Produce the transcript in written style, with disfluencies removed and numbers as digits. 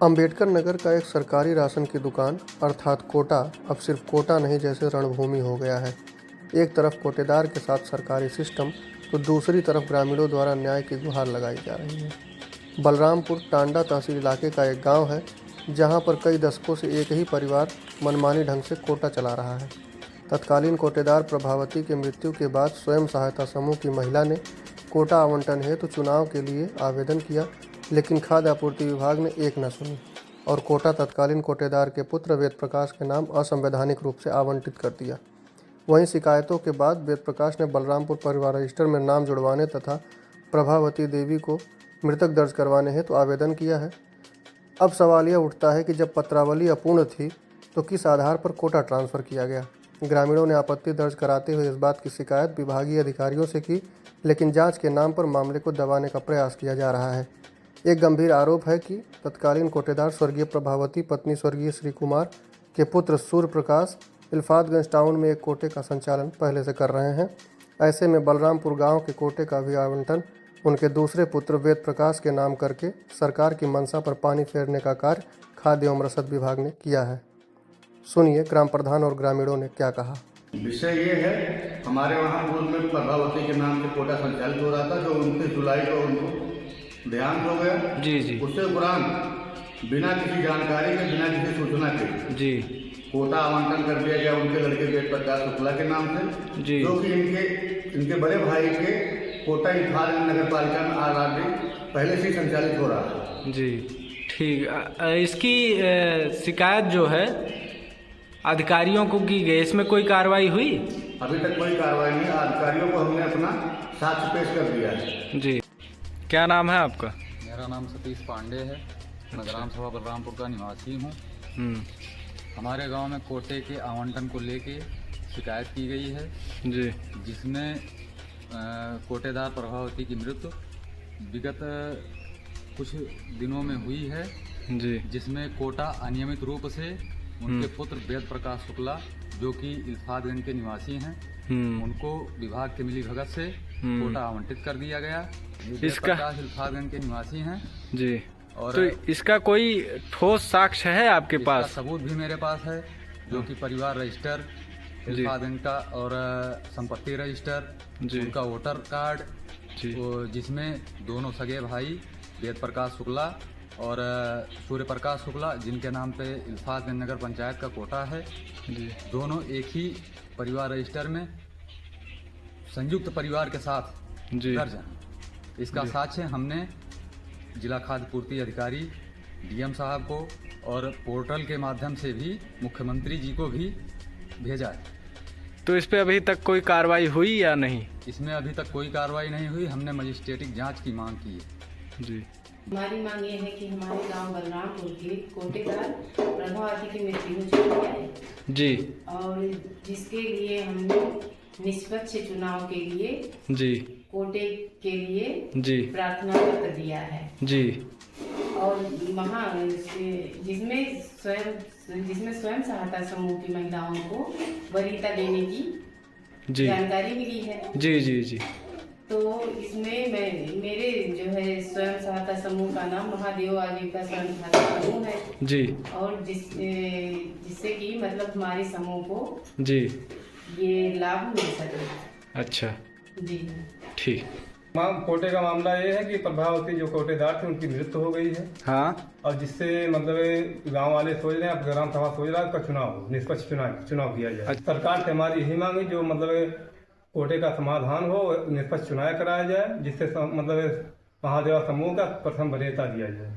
अंबेडकर नगर का एक सरकारी राशन की दुकान अर्थात कोटा अब सिर्फ कोटा नहीं जैसे रणभूमि हो गया है। एक तरफ कोटेदार के साथ सरकारी सिस्टम तो दूसरी तरफ ग्रामीणों द्वारा न्याय की गुहार लगाई जा रही है। बलरामपुर टांडा तहसील इलाके का एक गांव है जहां पर कई दशकों से एक ही परिवार मनमानी ढंग से कोटा चला रहा है। तत्कालीन कोटेदार प्रभावती की मृत्यु के बाद स्वयं सहायता समूह की महिला ने कोटा आवंटन हेतु चुनाव के लिए आवेदन किया, लेकिन खाद्य आपूर्ति विभाग ने एक न सुनी और कोटा तत्कालीन कोटेदार के पुत्र वेद प्रकाश के नाम असंवैधानिक रूप से आवंटित कर दिया। वहीं शिकायतों के बाद वेद प्रकाश ने बलरामपुर परिवार रजिस्टर में नाम जुड़वाने तथा प्रभावती देवी को मृतक दर्ज करवाने हेतु आवेदन किया है। अब सवाल यह उठता है कि जब पत्रावली अपूर्ण थी तो किस आधार पर कोटा ट्रांसफ़र किया गया। ग्रामीणों ने आपत्ति दर्ज कराते हुए इस बात की शिकायत विभागीय अधिकारियों से की, लेकिन जांच के नाम पर मामले को दबाने का प्रयास किया जा रहा है। एक गंभीर आरोप है कि तत्कालीन कोटेदार स्वर्गीय प्रभावती पत्नी स्वर्गीय श्री कुमार के पुत्र सूर्य प्रकाश इल्फातगंज टाउन में एक कोटे का संचालन पहले से कर रहे हैं। ऐसे में बलरामपुर गांव के कोटे का भी आवंटन उनके दूसरे पुत्र वेद प्रकाश के नाम करके सरकार की मंशा पर पानी फेरने का कार्य खाद्य एवं रसद विभाग ने किया है। सुनिए ग्राम प्रधान और ग्रामीणों ने क्या कहा। विषय ये है, हमारे वहाँ पूर्व में प्रभावती के नाम से कोटा संचालित हो रहा था, जो 29 जुलाई को उनको देहांत हो गया। जी। उसके उपरांत बिना किसी जानकारी के, बिना किसी सूचना के कोटा आवंटन कर दिया गया उनके लड़के वेद प्रकाश शुक्ला के नाम से, जो कि इनके बड़े भाई के कोटा इल्फातगंज नगर पालिका में ऑलरेडी पहले से संचालित हो रहा है। जी ठीक। इसकी शिकायत जो है अधिकारियों को की गई, इसमें कोई कार्रवाई हुई? अभी तक कोई कार्रवाई नहीं। अधिकारियों को हमने अपना साक्ष्य पेश कर दिया है। जी। क्या नाम है आपका? मेरा नाम सतीश पांडे है। मैं ग्राम सभा बलरामपुर का निवासी हूँ। हमारे गांव में कोटे के आवंटन को लेके शिकायत की गई है जी, जिसमें कोटेदार प्रभावती की मृत्यु विगत कुछ दिनों में हुई है जी, जिसमें कोटा अनियमित रूप से उनके पुत्र वेद प्रकाश शुक्ला, जो कि इल्फातगंज के निवासी हैं, उनको विभाग के मिली भगत से कोटा आवंटित कर दिया गया। इसका इल्फातगंज के निवासी हैं जी। और तो इसका कोई ठोस साक्ष्य है आपके पास? सबूत भी मेरे पास है, जो कि परिवार रजिस्टर इल्फातगंज का और संपत्ति रजिस्टर, उनका वोटर कार्ड, जिसमें दोनों सगे भाई वेद प्रकाश शुक्ला और सूर्य प्रकाश शुक्ला, जिनके नाम पे इल्फातगंज नगर पंचायत का कोटा है, दोनों एक ही परिवार रजिस्टर में संयुक्त परिवार के साथ दर्ज हैं। इसका साक्ष्य हमने जिला खाद्य पूर्ति अधिकारी डीएम साहब को और पोर्टल के माध्यम से भी मुख्यमंत्री जी को भी भेजा है। तो इस पे अभी तक कोई कार्रवाई हुई या नहीं? इसमें अभी तक कोई कार्रवाई नहीं हुई। हमने मजिस्ट्रेटिक जांच की मांग की है जी। हमारी मांग ये है कि हमारे गांव बलरामपुर के कोटेदार प्रभावती की मृत्यु हो चुकी है जी, और जिसके लिए हमने निष्पक्ष चुनाव के लिए जी कोटे के लिए जी प्रार्थना पत्र दिया है जी, और जिसमें स्वयं सहायता समूह की महिलाओं को वरीयता देने की जानकारी मिली है जी जी जी। तो इसमें मेरे जो है स्वयं सहायता समूह का नाम महादेव आजीविका स्वयं सहायता समूह है जी, और जिससे कि मतलब हमारे समूह को जी ये लाभ मिल सके। अच्छा जी ठीक। कोटे का मामला ये है कि प्रभावती जो कोटेदार थे उनकी मृत्यु हो गई है। हाँ। और जिससे मतलब गांव वाले सोच रहे हैं, अब ग्राम सभा सोच रहा है उसका चुनाव निष्पक्ष चुनाव किया जाए। सरकार से हमारी यही मांग है जो मतलब कोटे का समाधान हो, निष्पक्ष चुनाव कराया जाए, जिससे मतलब महादेवा समूह का प्रथम वरीयता दिया जाए।